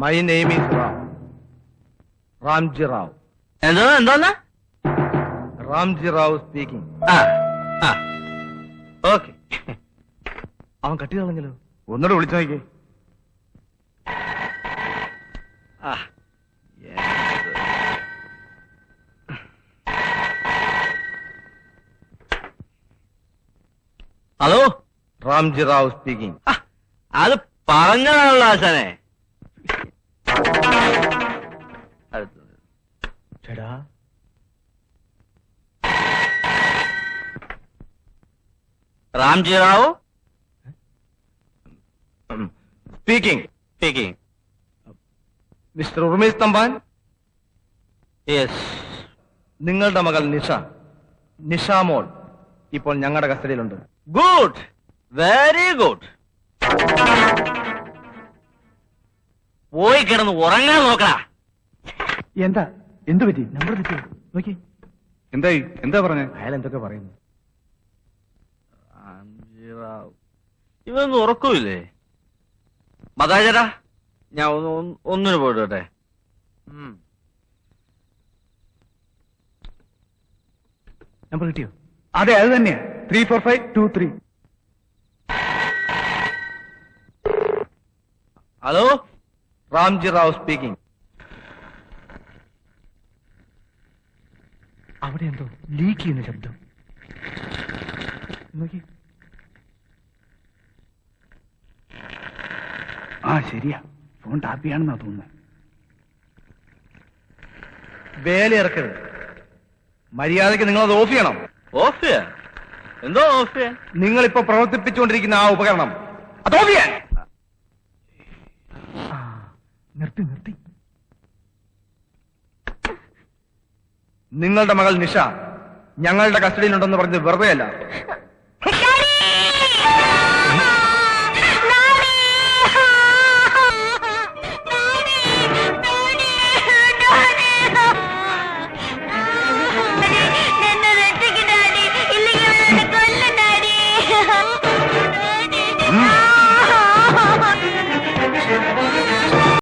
My name is Ram, Ramji Rao. എന്തോന്ന്? Ramji Rao speaking. Okay. അവൻ കട്ടി കളഞ്ഞല്ലോ. ഒന്നുകൂടെ വിളിച്ചു നോക്കിയേ. Hello, Ramji Rao speaking. അത് പറഞ്ഞതാണല്ലോ ആശാനെ. ചേടാ, Ramji Rao speaking. Speaking. Mister Urmesh Thampan, yes. നിങ്ങളുടെ മകൾ നിഷാമോൾ ഇപ്പോൾ ഞങ്ങളുടെ കസ്റ്റഡിയിലുണ്ട്. Good, very good. പോയി കിടന്ന് ഉറങ്ങാൻ നോക്കടാ. എന്ത് പറ്റി? നമ്പർ തെറ്റിയോ? നോക്കി. എന്തായി? എന്താ പറഞ്ഞേ? അയാൾ എന്തൊക്കെ പറയുന്നു? ഇവൊന്നും ഉറക്കൂല്ലേ? മതാചേട്ടാ, ഞാൻ ഒന്നിനു പോയിട്ടെ. നമ്പർ കിട്ടിയോ? അതെ, അത് തന്നെയാ. 34523. Hello, Ramji Rao speaking. അവിടെ എന്തോ ലീക്ക് ചെയ്യുന്ന ശബ്ദം. നോക്കി. ശരിയാ, ഫോൺ ടാപ്പിയാണെന്നാ തോന്നുന്നത്. വേലയിറക്കരുത്. മര്യാദയ്ക്ക് നിങ്ങളത് ഓഫ് ചെയ്യണം. ഓഫ് ചെയ്യാൻ? എന്തോ ഓഫ് ചെയ്യാൻ? നിങ്ങളിപ്പോ പ്രവർത്തിപ്പിച്ചുകൊണ്ടിരിക്കുന്ന ആ ഉപകരണം അത് ഓഫ് ചെയ്യാൻ. നിർത്തി. നിങ്ങളുടെ മകൾ നിഷ ഞങ്ങളുടെ കസ്റ്റഡിയിലുണ്ടെന്ന് പറഞ്ഞത് വെറുതെ അല്ല.